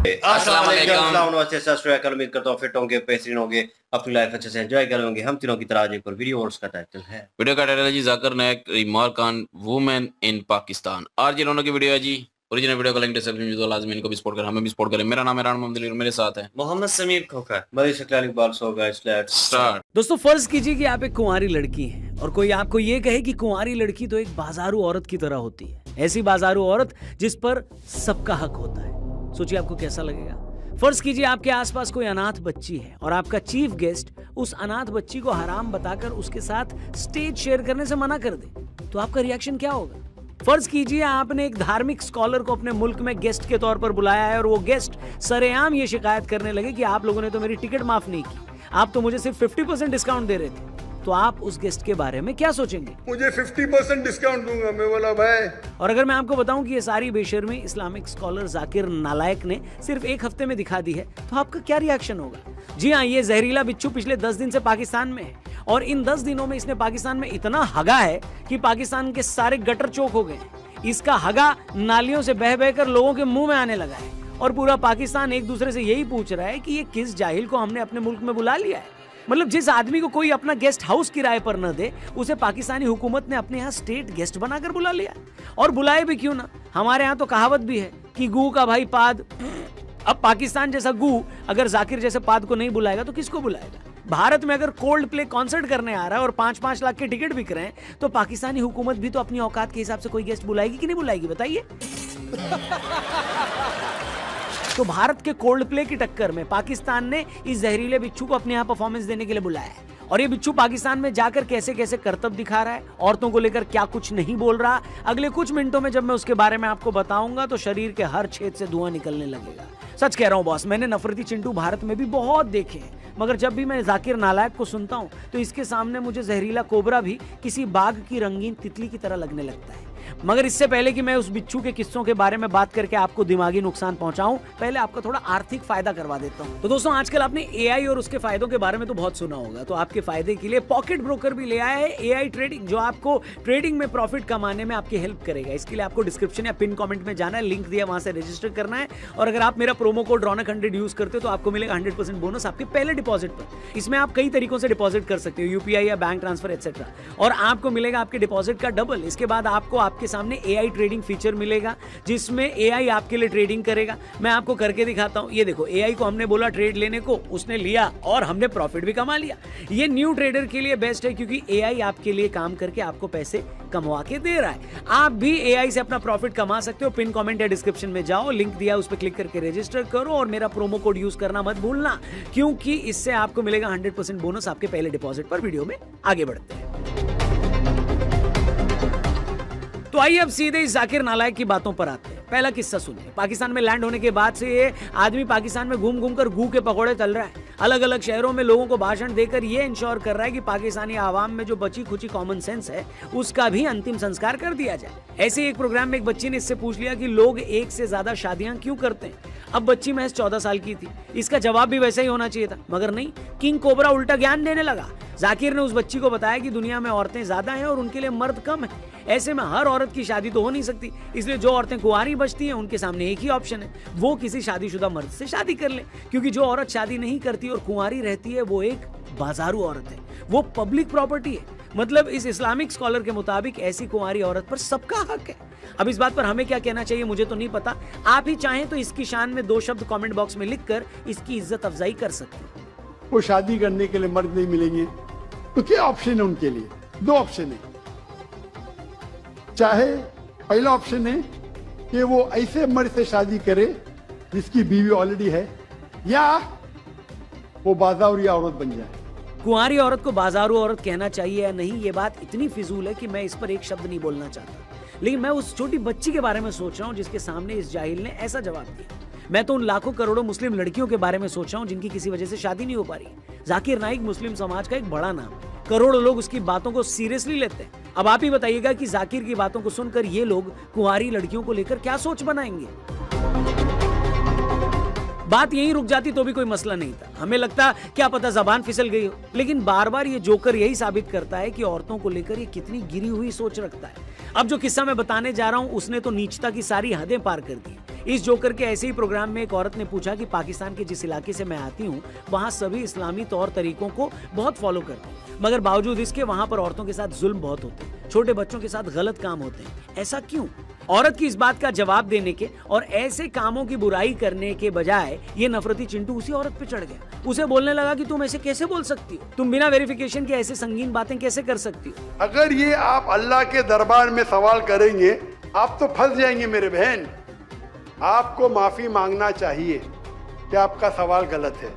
अस्सलाम वालेकुम, उम्मीद करता हूँ फिट होंगे, बेहतरीन होंगे, अपनी लाइफ अच्छे से एंजॉय करेंगे। हम तीनों की तरह आज एक और वीडियो और उसका टाइटल है वीडियो का टाइटल है जी जाकिर नायक इमरान खान वुमेन इन पाकिस्तान। आज जिन्होंने की वीडियो है जी ओरिजिनल वीडियो का लिंक डिस्क्रिप्शन में, जो लाजमी इनको भी सपोर्ट करें, हमें भी सपोर्ट करें। मेरा नाम है राना मोहम्मद अली और मेरे साथ है मोहम्मद समीर खोखर, मरी शक्ल Iqbal. So guys let's start. दोस्तों फर्ज कीजिए कि आप एक कुंवारी लड़की हैं और कोई आपको ये कहे कि कुंवारी लड़की तो एक बाजारू औरत की तरह होती है, ऐसी बाजारू औरत जिस पर सबका हक होता है। सोचिए आपको कैसा लगेगा। फर्ज कीजिए आपके आसपास कोई अनाथ बच्ची है और आपका चीफ गेस्ट उस अनाथ बच्ची को हराम बताकर उसके साथ स्टेज शेयर करने से मना कर दे, तो आपका रिएक्शन क्या होगा? फर्ज कीजिए आपने एक धार्मिक स्कॉलर को अपने मुल्क में गेस्ट के तौर पर बुलाया है और वो गेस्ट सरेआम ये शिकायत करने लगे कि आप लोगों ने तो मेरी टिकट माफ नहीं की, आप तो मुझे सिर्फ 50% डिस्काउंट दे रहे थे। तो आप उस गेस्ट के बारे में क्या सोचेंगे? मुझे 50% डिस्काउंट दूंगा मैं बोला भाई। और अगर मैं आपको बताऊं कि ये सारी बेशर्मी इस्लामिक स्कॉलर जाकिर नालायक ने सिर्फ एक हफ्ते में दिखा दी है, तो आपका क्या रिएक्शन होगा? जी हाँ, ये जहरीला बिच्छू पिछले 10 दिन से पाकिस्तान में है और इन 10 दिनों में इसने पाकिस्तान में इतना हगा है कि पाकिस्तान के सारे गटर चौक हो गए हैं। इसका हगा नालियों से बह बह कर लोगों के मुंह में आने लगा है और पूरा पाकिस्तान एक दूसरे से यही पूछ रहा है कि ये किस जाहिल को हमने अपने मुल्क में बुला लिया है। मतलब जिस आदमी को कोई अपना गेस्ट हाउस किराए पर न दे, उसे पाकिस्तानी हुकूमत ने अपने यहाँ स्टेट गेस्ट बनाकर बुला लिया। और बुलाए भी क्यों ना, हमारे यहाँ तो कहावत भी है कि गू का भाई पाद। अब पाकिस्तान जैसा गू अगर जाकिर जैसे पाद को नहीं बुलाएगा तो किसको बुलाएगा? भारत में अगर कोल्ड प्ले कॉन्सर्ट करने आ रहा है और 5-5 लाख के टिकट बिक रहे हैं, तो पाकिस्तानी हुकूमत भी तो अपनी औकात के हिसाब से कोई गेस्ट बुलाएगी कि नहीं बुलाएगी, बताइए? तो भारत के कोल्ड प्ले की टक्कर में पाकिस्तान ने इस जहरीले बिच्छू को अपने यहाँ परफॉर्मेंस देने के लिए बुलाया है और ये बिच्छू पाकिस्तान में जाकर कैसे कैसे करतब दिखा रहा है, औरतों को लेकर क्या कुछ नहीं बोल रहा। अगले कुछ मिनटों में जब मैं उसके बारे में आपको बताऊंगा तो शरीर के हर छेद से धुआं निकलने लगेगा। सच कह रहा हूँ बॉस, मैंने नफरती चिंटू भारत में भी बहुत देखे हैं, मगर जब भी मैं जाकिर नालायक को सुनता हूँ तो इसके सामने मुझे जहरीला कोबरा भी किसी बाघ की रंगीन तितली की तरह लगने लगता है। मगर इससे पहले कि मैं उस बिच्छू के किस्सों के बारे में बात करके आपको दिमागी नुकसान पहुंचाऊं, पहले आपका थोड़ा आर्थिक फायदा करवा देता हूं। तो दोस्तों आजकल आपने एआई और उसके फायदों के बारे में तो बहुत सुना होगा, तो आपके फायदे के लिए पॉकेट ब्रोकर भी ले आया है एआई ट्रेडिंग, जो आपको ट्रेडिंग में प्रॉफिट कमाने में आपकी हेल्प करेगा। इसके लिए आपको डिस्क्रिप्शन या पिन कमेंट में जाना है, लिंक दिया, वहां से रजिस्टर करना है और अगर आप मेरा प्रोमो कोड रौनक100 यूज करते हो तो आपको मिलेगा 100% बोनस आपके पहले डिपॉजिट पर। इसमें आप कई तरीकों से डिपॉजिट कर सकते हो, यूपीआई या बैंक ट्रांसफर एक्सेट्रा, और आपको मिलेगा आपके डिपॉजिट का डबल। इसके बाद आपको आपके सामने एआई ट्रेडिंग फीचर मिलेगा जिसमें एआई आपके लिए ट्रेडिंग करेगा। मैं आपको करके दिखाता हूं। ये देखो, एआई को हमने बोला ट्रेड लेने को, उसने लिया और हमने प्रॉफिट भी कमा लिया। ये न्यू ट्रेडर के लिए बेस्ट है क्योंकि एआई आपके लिए काम करके आपको पैसे कमवा के दे रहा है। आप भी एआई से अपना प्रॉफिट कमा सकते हो। पिन कमेंट या डिस्क्रिप्शन में जाओ, लिंक दिया, उस पर क्लिक करके रजिस्टर करो और मेरा प्रोमो कोड यूज करना मत भूलना, क्योंकि इससे आपको मिलेगा 100% बोनस आपके पहले डिपॉजिट पर। वीडियो में आगे बढ़ते हैं। तो आइए अब सीधे इस जाकिर नालायक की बातों पर आते हैं। पहला किस्सा सुनिए। पाकिस्तान में लैंड होने के बाद से ये आदमी पाकिस्तान में घूम घूम कर गू के पकौड़े तल रहा है। अलग अलग शहरों में लोगों को भाषण देकर ये इंश्योर कर रहा है कि पाकिस्तानी आवाम में जो बची खुची कॉमन सेंस है उसका भी अंतिम संस्कार कर दिया जाए। ऐसे एक प्रोग्राम में एक बच्ची ने इससे पूछ लिया कि लोग एक से ज्यादा शादियां क्यों करते हैं। अब बच्ची महज 14 साल की थी। इसका जवाब भी वैसा ही होना चाहिए था, मगर नहीं, किंग कोबरा उल्टा ज्ञान देने लगा। जाकिर ने उस बच्ची को बताया कि दुनिया में औरतें ज्यादा हैं और उनके लिए मर्द कम है। ऐसे में हर औरत की शादी तो हो नहीं सकती, इसलिए जो औरतें कुंवारी बचती हैं उनके सामने एक ही ऑप्शन है, वो किसी शादीशुदा मर्द से शादी कर ले, क्योंकि जो औरत शादी नहीं करती और कुंवारी रहती है वो एक बाजारू औरत है, वो पब्लिक प्रॉपर्टी है। मतलब इस इस्लामिक स्कॉलर के मुताबिक ऐसी कुंवारी औरत पर सबका हक है। अब इस बात पर हमें क्या कहना चाहिए मुझे तो नहीं पता, आप ही चाहें तो इसकी शान में 2 शब्द कमेंट बॉक्स में लिखकर इसकी इज्जत अफजाई कर सकते हैं। वो शादी करने के लिए मर्द नहीं मिलेंगे तो क्या ऑप्शन है उनके लिए? 2 ऑप्शन है। चाहे पहला ऑप्शन है कि वो ऐसे मर्द से शादी करे जिसकी बीवी ऑलरेडी है, या वो बाजारी औरत बन जाए। कुंवारी औरत को बाजारू औरत कहना चाहिए या नहीं, ये बात इतनी फिजूल है कि मैं इस पर एक शब्द नहीं बोलना चाहता। लेकिन मैं उस छोटी बच्ची के बारे में सोच रहा हूँ जिसके सामने इस जाहिल ने ऐसा जवाब दिया। मैं तो उन लाखों करोड़ों मुस्लिम लड़कियों के बारे में सोच रहा हूँ जिनकी किसी वजह से शादी नहीं हो पा रही। जाकिर नाइक मुस्लिम समाज का एक बड़ा नाम है, करोड़ों लोग उसकी बातों को सीरियसली लेते हैं। अब आप ही बताइएगा कि जाकिर की बातों को सुनकर ये लोग कुंवारी लड़कियों को लेकर क्या सोच बनाएंगे। बात यहीं रुक जाती तो भी कोई मसला नहीं था, हमें लगता क्या पता जबान फिसल गई हो। लेकिन बार बार ये जोकर यही साबित करता है कि औरतों को लेकर ये कितनी गिरी हुई सोच रखता है। अब जो किस्सा मैं बताने जा रहा हूं उसने तो नीचता की सारी हदें पार कर दी। इस जोकर के ऐसे ही प्रोग्राम में एक औरत ने पूछा कि पाकिस्तान के जिस इलाके से मैं आती हूँ वहाँ सभी इस्लामी तौर तरीकों को बहुत फॉलो करते हैं, मगर बावजूद इसके वहाँ पर औरतों के साथ जुल्म बहुत होते हैं, छोटे बच्चों के साथ गलत काम होते हैं, ऐसा क्यों? औरत की इस बात का जवाब देने के और ऐसे कामों की बुराई करने के बजाय ये नफरती चिंटू उसी औरत पे चढ़ गया। उसे बोलने लगा कि तुम ऐसे कैसे बोल सकती हो, तुम बिना वेरिफिकेशन के ऐसे संगीन बातें कैसे कर सकती हो। अगर ये आप अल्लाह के दरबार में सवाल करेंगे आप तो फंस जाएंगे मेरे बहन। आपको माफी मांगना चाहिए कि आपका सवाल गलत है।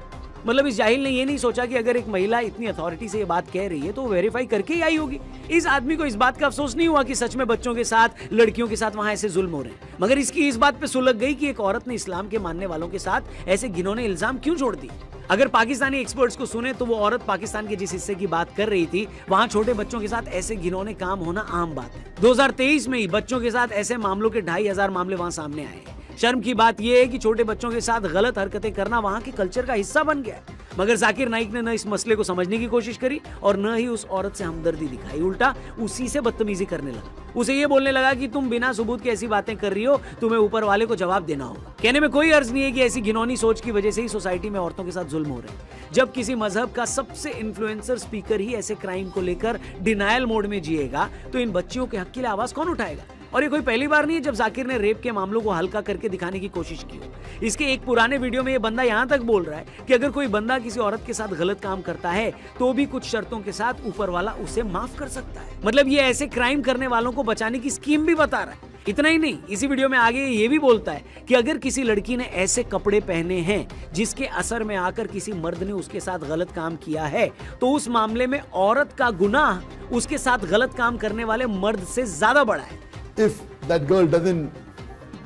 मतलब इस जाहिल ने ये नहीं सोचा कि अगर एक महिला इतनी अथॉरिटी से ये बात कह रही है तो वो वेरीफाई करके ही आई होगी। इस आदमी को इस बात का अफसोस नहीं हुआ कि सच में बच्चों के साथ, लड़कियों के साथ वहां ऐसे जुल्म हो रहे हैं, मगर इसकी इस बात पे सुलग गई कि एक औरत ने इस्लाम के मानने वालों के साथ ऐसे घिनौने इल्जाम क्यों छोड़ दी। अगर पाकिस्तानी एक्सपर्ट्स को सुने तो वो औरत पाकिस्तान के जिस हिस्से की बात कर रही थी वहां छोटे बच्चों के साथ ऐसे घिनौने काम होना आम बात है। 2023 में ही बच्चों के साथ ऐसे मामलों के 2500 मामले वहां सामने आए हैं। शर्म की बात यह है कि छोटे बच्चों के साथ गलत हरकतें करना वहां के कल्चर का हिस्सा बन गया है। मगर जाकिर नाइक ने न इस मसले को समझने की कोशिश करी और न ही उस औरत से हमदर्दी दिखाई, उल्टा उसी से बदतमीजी करने लगा। उसे ये बोलने लगा कि तुम बिना सबूत के ऐसी बातें कर रही हो, तुम्हें ऊपर वाले को जवाब देना होगा। कहने में कोई अर्ज नहीं है कि ऐसी घिनौनी सोच की वजह से ही सोसाइटी में औरतों के साथ जुल्म हो रहे हैं। जब किसी मजहब का सबसे इन्फ्लुएंसर स्पीकर ही ऐसे क्राइम को लेकर डिनायल मोड में जिएगा तो इन बच्चियों के हक के लिए आवाज कौन उठाएगा? और ये कोई पहली बार नहीं है जब जाकिर ने रेप के मामलों को हल्का करके दिखाने की कोशिश की हो। इसके एक पुराने वीडियो में ये बंदा यहाँ तक बोल रहा है कि अगर कोई बंदा किसी औरत के साथ गलत काम करता है तो भी कुछ शर्तों के साथ ऊपर वाला उसे माफ कर सकता है। मतलब ये ऐसे क्राइम करने वालों को बचाने की स्कीम भी बता रहा है। इतना ही नहीं, इसी वीडियो में आगे ये भी बोलता है कि अगर किसी लड़की ने ऐसे कपड़े पहने हैं जिसके असर में आकर किसी मर्द ने उसके साथ गलत काम किया है तो उस मामले में औरत का गुनाह उसके साथ गलत काम करने वाले मर्द से ज्यादा बड़ा है। If that girl doesn't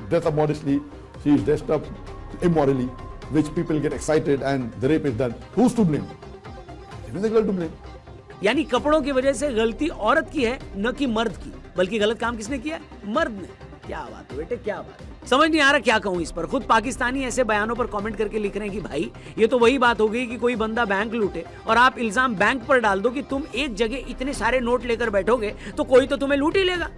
dress up modestly, she is dressed up immorally, which people get excited and the rape is done. Who's to blame? Even the girl to blame. यानी कपड़ों की वजह से गलती औरत की है न कि मर्द की, बल्कि गलत काम किसने किया? मर्द ने। क्या बात है बेटे, क्या बात है। समझ नहीं आ रहा क्या कहूं इस पर। खुद पाकिस्तानी ऐसे बयानों पर कमेंट करके लिख रहे हैं कि भाई ये तो वही बात हो गई कि कोई बंदा बैंक लूटे और आप इल्जाम बैंक पर डाल दो कि तुम एक जगह इतने सारे नोट लेकर बैठोगे तो कोई तो तुम्हें लूट ही लेगा।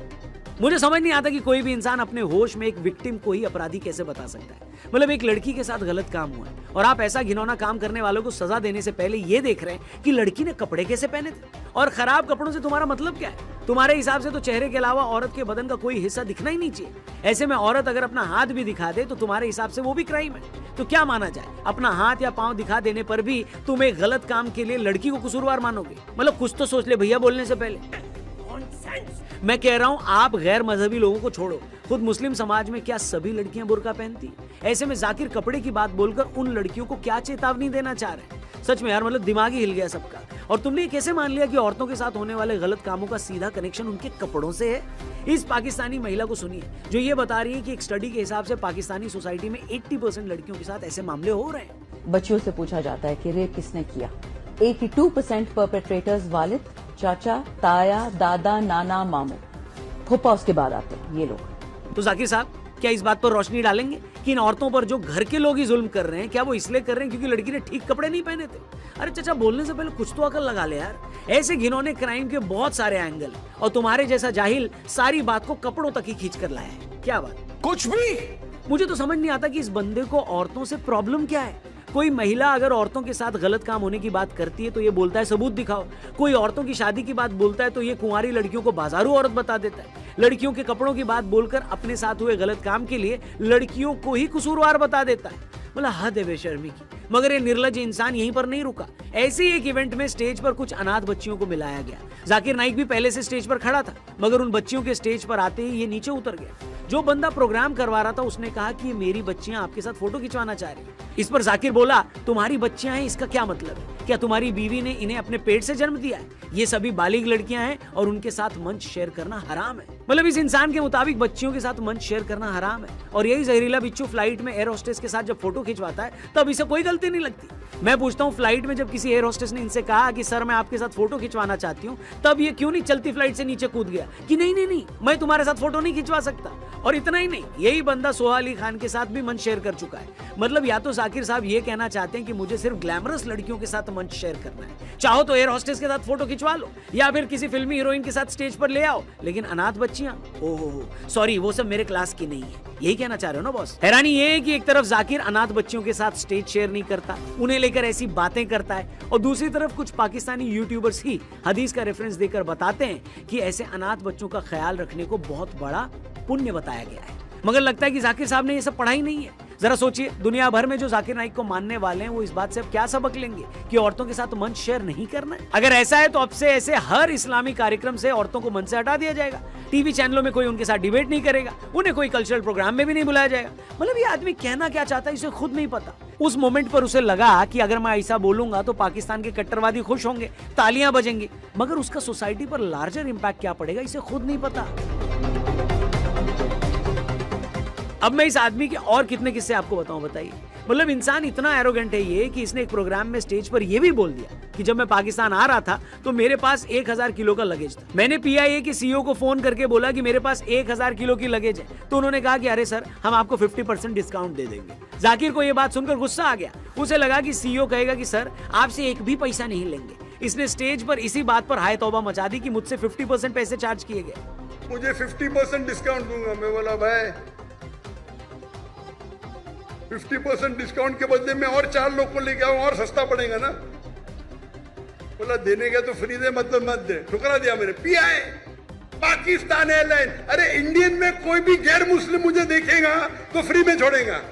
मुझे समझ नहीं आता कि कोई भी इंसान अपने होश में एक विक्टिम को ही अपराधी कैसे बता सकता है। मतलब एक लड़की के साथ गलत काम हुआ है और आप ऐसा घिनौना काम करने वालों को सजा देने से पहले ये देख रहे हैं कि लड़की ने कपड़े कैसे पहने थे। और खराब कपड़ों से तुम्हारा मतलब क्या है? तुम्हारे हिसाब से तो चेहरे के अलावा औरत के बदन का कोई हिस्सा दिखना ही नहीं चाहिए। ऐसे में औरत अगर अपना हाथ भी दिखा दे तो तुम्हारे हिसाब से वो भी क्राइम है। तो क्या माना जाए, अपना हाथ या पांव दिखा देने पर भी तुम एक गलत काम के लिए लड़की को कसूरवार मानोगे? मतलब कुछ तो सोच ले भैया बोलने से पहले। मैं कह रहा हूं आप गैर मजहबी लोगों को छोड़ो, खुद मुस्लिम समाज में क्या सभी लड़कियां बुर्का पहनती? ऐसे में जाकिर कपड़े की बात बोलकर उन लड़कियों को क्या चेतावनी देना चाह रहे हैं? सच में यार, मतलब दिमाग ही हिल गया सबका। और तुमने कैसे मान लिया कि औरतों के साथ होने वाले गलत कामों का सीधा कनेक्शन उनके कपड़ों से है? इस पाकिस्तानी महिला को सुनिए जो ये बता रही है कि एक स्टडी के हिसाब से पाकिस्तानी सोसाइटी में 80% लड़कियों के साथ ऐसे मामले हो रहे हैं। बच्चियों से पूछा जाता है कि रेप किसने किया। 82% परपेट्रेटर्स वालिद, चाचा, ताया, दादा, नाना, मामू, फूफा उसके बाद आते हैं ये लोग। तो जाकिर साहब क्या इस बात पर रोशनी डालेंगे कि इन औरतों पर जो घर के लोग ही जुल्म कर रहे हैं, क्या वो इसलिए कर रहे हैं क्योंकि लड़की ने ठीक कपड़े नहीं पहने थे? अरे चाचा, बोलने से पहले कुछ तो अकल लगा ले यार। ऐसे घिनौने क्राइम के बहुत सारे एंगल हैं और तुम्हारे जैसा जाहिल सारी बात को कपड़ों तक ही खींच कर लाया है। क्या बात? कुछ भी मुझे तो समझ नहीं आता कि इस बंदे को औरतों से प्रॉब्लम क्या है। कोई महिला अगर औरतों के साथ गलत काम होने की बात करती है तो ये बोलता है सबूत दिखाओ। कोई औरतों की शादी की बात बोलता है तो ये कुंवारी लड़कियों को बाजारू औरत बता देता है। लड़कियों के कपड़ों की बात बोलकर अपने साथ हुए गलत काम के लिए लड़कियों को ही कसूरवार बता देता है। मतलब हद है बेशर्मी की। मगर ये निर्लज इंसान यहीं पर नहीं रुका। ऐसे ही एक इवेंट में स्टेज पर कुछ अनाथ बच्चियों को मिलाया गया। जाकिर नाइक भी पहले से स्टेज पर खड़ा था, मगर उन बच्चियों के स्टेज पर आते ही ये नीचे उतर गया। जो बंदा प्रोग्राम करवा रहा था उसने कहा कि ये मेरी बच्चियां आपके साथ फोटो खिंचवाना चाह रही है। इस पर जाकिर बोला, तुम्हारी बच्चियां हैं इसका क्या मतलब है? क्या तुम्हारी बीवी ने इन्हें अपने पेट से जन्म दिया है? ये सभी बालिग लड़कियां हैं और उनके साथ मंच शेयर करना हराम है। मतलब इस इंसान के मुताबिक बच्चियों के साथ मंच शेयर करना हराम है। और यही जहरीला बिच्छू फ्लाइट में एयर होस्टेस के साथ जब फोटो खिंचवाता है तब इसे कोई गलती नहीं लगती। मैं पूछता हूँ, फ्लाइट में जब किसी एयर होस्टेस ने इनसे कहा कि सर मैं आपके साथ फोटो खिंचवाना चाहती हूँ, तब ये क्यों नहीं चलती फ्लाइट से नीचे कूद गया कि नहीं नहीं नहीं मैं तुम्हारे साथ फोटो नहीं खिंचवा सकता? और इतना ही नहीं, यही बंदा सोहा अली खान के साथ भी मंच शेयर कर चुका है। मतलब या तो जाकिर साहब ये कहना चाहते हैं कि मुझे सिर्फ ग्लैमरस लड़कियों के साथ मंच शेयर करना है। चाहो तो एयर होस्टेस के साथ फोटो खिंचवा लो या फिर किसी फिल्मी हीरोइन के साथ स्टेज पर ले आओ, लेकिन अनाथ बच्चियां, ओहो सॉरी, वो सब मेरे क्लास की नहीं है। यही कहना चाह रहे हो ना बॉस? हैरानी ये है कि एक तरफ जाकिर अनाथ बच्चियों के साथ स्टेज शेयर नहीं करता, उन्हें लेकर ऐसी बातें करता है, और दूसरी तरफ कुछ पाकिस्तानी यूट्यूबर्स ही हदीस का रेफरेंस देकर बताते हैं कि ऐसे अनाथ बच्चों का ख्याल रखने को बहुत बड़ा पुण्य बताया गया है। मगर लगता है कि जाकिर साहब ने ये सब पढ़ा ही नहीं है। जरा सोचिए, दुनिया भर में जो जाकिर नाइक को मानने वाले हैं वो इस बात से अब क्या सबक लेंगे कि औरतों के साथ मंच शेयर नहीं करना है? अगर ऐसा है तो अब से ऐसे हर इस्लामी कार्यक्रम से औरतों को मंच से हटा दिया जाएगा। टीवी चैनलों में कोई उनके साथ डिबेट नहीं करेगा, उन्हें कोई कल्चरल प्रोग्राम में भी नहीं बुलाया जाएगा। मतलब ये आदमी कहना क्या चाहता है इसे खुद नहीं पता। उस मोमेंट पर उसे लगा कि अगर मैं ऐसा बोलूंगा तो पाकिस्तान के कट्टरवादी खुश होंगे, तालियां बजेंगी, मगर उसका सोसाइटी पर लार्जर इंपैक्ट क्या पड़ेगा इसे खुद नहीं पता। अब मैं इस आदमी के और कितने किस्से आपको बताऊं, बताइए। मतलब इंसान इतना एरोगेंट है ये कि इसने एक प्रोग्राम में स्टेज पर ये भी बोल दिया कि जब मैं पाकिस्तान आ रहा था तो मेरे पास 1000 किलो का लगेज था। मैंने पीआईए के सीईओ को फोन करके बोला कि मेरे पास 1000 किलो की लगेज है, तो उन्होंने कहा कि अरे सर, हम आपको 50% डिस्काउंट दे देंगे। जाकिर को यह बात सुनकर गुस्सा आ गया। उसे लगा कि सीईओ कहेगा कि सर, आपसे एक भी पैसा नहीं लेंगे। इसने स्टेज पर इसी बात पर हाय तौबा मचा दी कि मुझसे 50% पैसे चार्ज किए गए। मुझे 50% डिस्काउंट दूंगा। मैं बोला भाई 50% डिस्काउंट के बदले में और 4 लोग को लेके आऊं और सस्ता पड़ेगा ना। बोला देने का तो फ्री दे, मतलब मत दे। ठुकरा दिया मैंने। पीआई पाकिस्तान एयरलाइन, अरे इंडियन में कोई भी गैर मुस्लिम मुझे देखेगा तो फ्री में छोड़ेगा।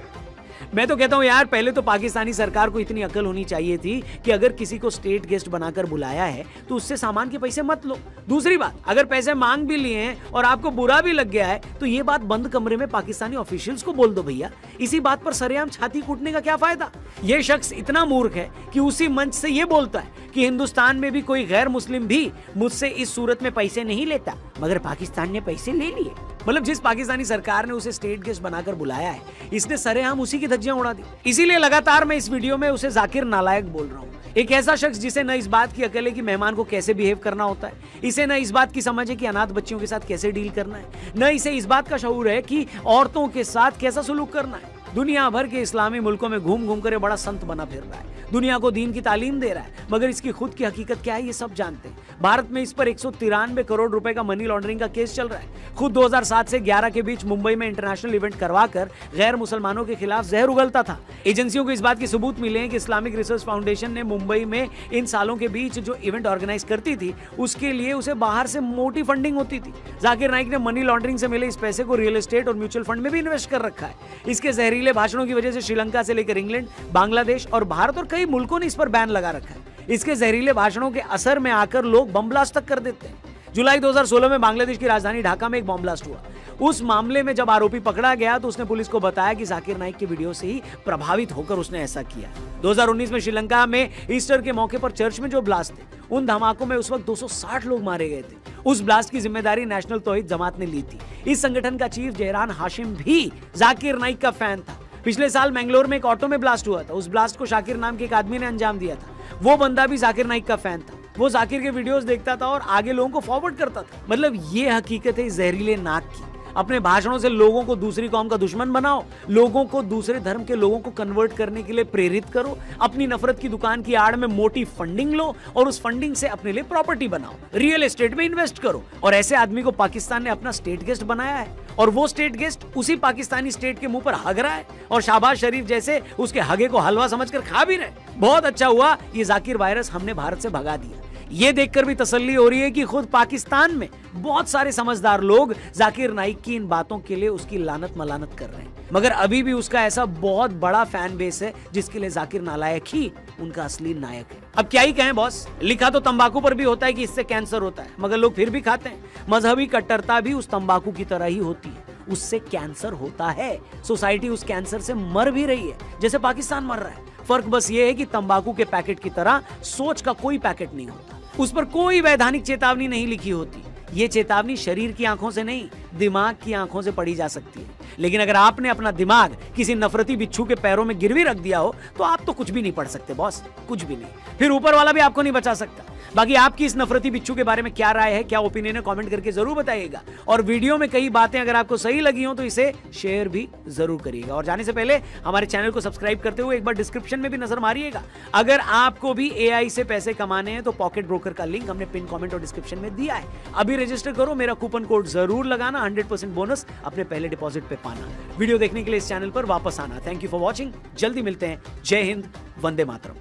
मैं तो कहता हूं यार, पहले तो पाकिस्तानी सरकार को इतनी अकल होनी चाहिए थी कि अगर किसी को स्टेट गेस्ट बनाकर बुलाया है तो उससे सामान के पैसे मत लो। दूसरी बात, अगर पैसे मांग भी लिए हैं और आपको बुरा भी लग गया है तो ये बात बंद कमरे में पाकिस्तानी ऑफिशियल्स को बोल दो भैया। इसी बात पर सरेआम छाती कूटने का क्या फायदा? ये शख्स इतना मूर्ख है कि उसी मंच से ये बोलता है कि हिंदुस्तान में भी कोई गैर मुस्लिम भी मुझसे इस सूरत में पैसे नहीं लेता, मगर पाकिस्तान ने पैसे ले लिए। मतलब जिस पाकिस्तानी सरकार ने उसे स्टेट गेस्ट बनाकर बुलाया है, इसने सरेआम उसी की धज्जियां उड़ा दी। इसीलिए लगातार मैं इस वीडियो में उसे जाकिर नालायक बोल रहा हूँ। एक ऐसा शख्स जिसे न इस बात की अकल है कि मेहमान को कैसे बिहेव करना होता है, इसे न इस बात की समझ है कि अनाथ बच्चियों के साथ कैसे डील करना है, न इसे इस बात का शऊर है कि औरतों के साथ कैसा सलूक करना है। दुनिया भर के इस्लामी मुल्कों में घूम घूम कर बड़ा संत बना फिर रहा है, दुनिया को दीन की तालीम दे रहा है, मगर इसकी खुद की हकीकत क्या है ये सब जानते हैं। भारत में इस पर 193 करोड़ रुपए का मनी लॉन्ड्रिंग का केस चल रहा है। खुद 2007 से 11 के बीच मुंबई में इंटरनेशनल इवेंट करवाकर गैर मुसलमानों के खिलाफ जहर उगलता था। एजेंसियों को इस बात के सबूत मिले हैं कि इस्लामिक रिसर्च फाउंडेशन ने मुंबई में इन सालों के बीच जो इवेंट ऑर्गेनाइज करती थी उसके लिए उसे बाहर से मोटी फंडिंग होती थी। जाकिर नाइक ने मनी लॉन्ड्रिंग से मिले इस पैसे को रियल एस्टेट और म्यूचुअल फंड में भी इन्वेस्ट कर रखा है। इसके जहरीले भाषणों की वजह से श्रीलंका से लेकर इंग्लैंड, बांग्लादेश और भारत और कई मुल्कों ने इस पर बैन लगा रखा है। इसके जहरीले भाषणों के असर में आकर लोग बम ब्लास्ट तक कर देते हैं। जुलाई 2016 में बांग्लादेश की राजधानी ढाका में एक बम ब्लास्ट हुआ। उस मामले में जब आरोपी पकड़ा गया तो उसने पुलिस को बताया कि जाकिर नाइक के वीडियो से ही प्रभावित होकर उसने ऐसा किया। 2019 में श्रीलंका में ईस्टर के मौके पर चर्च में जो ब्लास्ट थे, उन धमाकों में उस वक्त 260 लोग मारे गए थे। उस ब्लास्ट की जिम्मेदारी नेशनल तौहीद जमात ने ली थी। इस संगठन का चीफ जहरान हाशिम भी जाकिर नाइक का फैन था। पिछले साल मैंगलोर में एक ऑटो में ब्लास्ट हुआ था। उस ब्लास्ट को शाकिर नाम के एक आदमी ने अंजाम दिया था। वो बंदा भी जाकिर नाइक का फैन था। वो जाकिर के वीडियोस देखता था और आगे लोगों को फॉरवर्ड करता था। मतलब ये हकीकत है इस जहरीले नाक की। अपने भाषणों से लोगों को दूसरी कौम का दुश्मन बनाओ, लोगों को दूसरे धर्म के लोगों को कन्वर्ट करने के लिए प्रेरित करो, अपनी नफरत की दुकान की आड़ में मोटी फंडिंग लो और उस फंडिंग से अपने लिए प्रॉपर्टी बनाओ, रियल एस्टेट में इन्वेस्ट करो। और ऐसे आदमी को पाकिस्तान ने अपना स्टेट गेस्ट बनाया है और वो स्टेट गेस्ट उसी पाकिस्तानी स्टेट के मुंह पर हग रहा है और शहबाज शरीफ जैसे उसके हगे को हलवा समझकर खा भी रहे। बहुत अच्छा हुआ ये जाकिर वायरस हमने भारत से भगा दिया। ये देखकर भी तसल्ली हो रही है कि खुद पाकिस्तान में बहुत सारे समझदार लोग जाकिर नाइक की इन बातों के लिए उसकी लानत मलानत कर रहे हैं, मगर अभी भी उसका ऐसा बहुत बड़ा फैन बेस है जिसके लिए जाकिर नालायक ही उनका असली नायक है। अब क्या ही कहें बॉस, लिखा तो तंबाकू पर भी होता है कि इससे कैंसर होता है, मगर लोग फिर भी खाते हैं। मजहबी कट्टरता भी उस तंबाकू की तरह ही होती है, उससे कैंसर होता है। सोसाइटी उस कैंसर से मर भी रही है जैसे पाकिस्तान मर रहा है। फर्क बस ये है कि तंबाकू के पैकेट की तरह सोच का कोई पैकेट नहीं होता, उस पर कोई वैधानिक चेतावनी नहीं लिखी होती। ये चेतावनी शरीर की आंखों से नहीं, दिमाग की आंखों से पढ़ी जा सकती है। लेकिन अगर आपने अपना दिमाग किसी नफरती बिच्छू के पैरों में गिरवी रख दिया हो तो आप तो कुछ भी नहीं पढ़ सकते बॉस, कुछ भी नहीं। फिर ऊपर वाला भी आपको नहीं बचा सकता। बाकी आपकी इस नफरती बिच्छू के बारे में क्या राय है, क्या ओपिनियन है, कमेंट करके जरूर बताइएगा। और वीडियो में कई बातें अगर आपको सही लगी हो तो इसे शेयर भी जरूर करिएगा। और जाने से पहले हमारे चैनल को सब्सक्राइब करते हुए एक बार डिस्क्रिप्शन में भी नजर मारिएगा। अगर आपको भी एआई से पैसे कमाने हैं तो पॉकेट ब्रोकर का लिंक हमने पिन कमेंट और डिस्क्रिप्शन में दिया है, अभी रजिस्टर करो, मेरा कूपन कोड जरूर लगाना, 100% बोनस अपने पहले डिपॉजिट पे पाना। वीडियो देखने के लिए इस चैनल पर वापस आना। थैंक यू फॉर वॉचिंग, जल्दी मिलते हैं। जय हिंद, वंदे मातरम।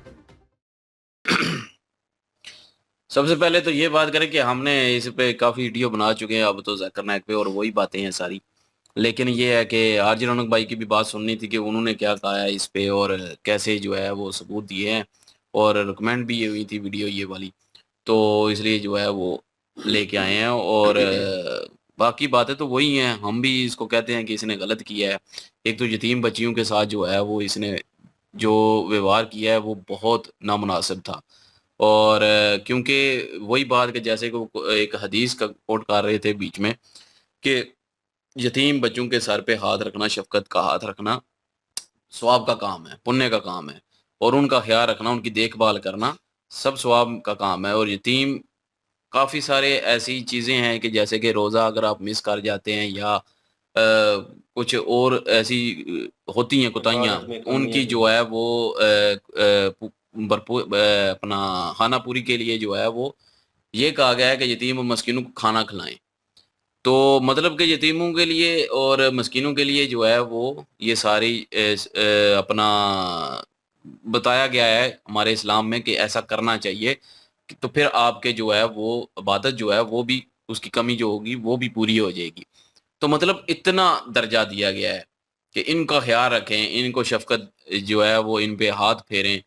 सबसे पहले तो ये बात करें कि हमने इस पे काफ़ी वीडियो बना चुके हैं अब तो ज़ाकिर नायक पे, और वही बातें हैं सारी। लेकिन ये है कि आरजे रौनक भाई की भी बात सुननी थी कि उन्होंने क्या कहा है इस पे और कैसे जो है वो सबूत दिए हैं, और रिकमेंड भी ये हुई थी वीडियो ये वाली, तो इसलिए जो है वो लेके आए हैं। और बाकी बातें तो वही हैं, हम भी इसको कहते हैं कि इसने गलत किया है। एक तो यतीम बच्चियों के साथ जो है वो इसने जो व्यवहार किया है वो बहुत नामुनासिब था। और क्योंकि वही बात कि जैसे कि वो एक हदीस का कोट कर रहे थे बीच में कि यतीम बच्चों के सर पे हाथ रखना, शफकत का हाथ रखना सवाब का काम है, पुण्य का काम है, और उनका ख्याल रखना, उनकी देखभाल करना सब सवाब का काम है। और यतीम काफ़ी सारे ऐसी चीज़ें हैं कि जैसे कि रोज़ा अगर आप मिस कर जाते हैं या कुछ और ऐसी होती हैं कोताहियाँ, इबादत में कमी उनकी है। जो है वो भरपूर अपना खाना पूरी के लिए जो है वो ये कहा गया है कि यतीम और मस्कीनों को खाना खिलाएं। तो मतलब कि यतीमों के लिए और मस्कीनों के लिए जो है वो ये सारी अपना बताया गया है हमारे इस्लाम में कि ऐसा करना चाहिए। तो फिर आपके जो है वो इबादत जो है वो भी उसकी कमी जो होगी वो भी पूरी हो जाएगी। तो मतलब इतना दर्जा दिया गया है कि इनका ख्याल रखें, इनको शफ़क़त जो है वो इन पे हाथ फेरें।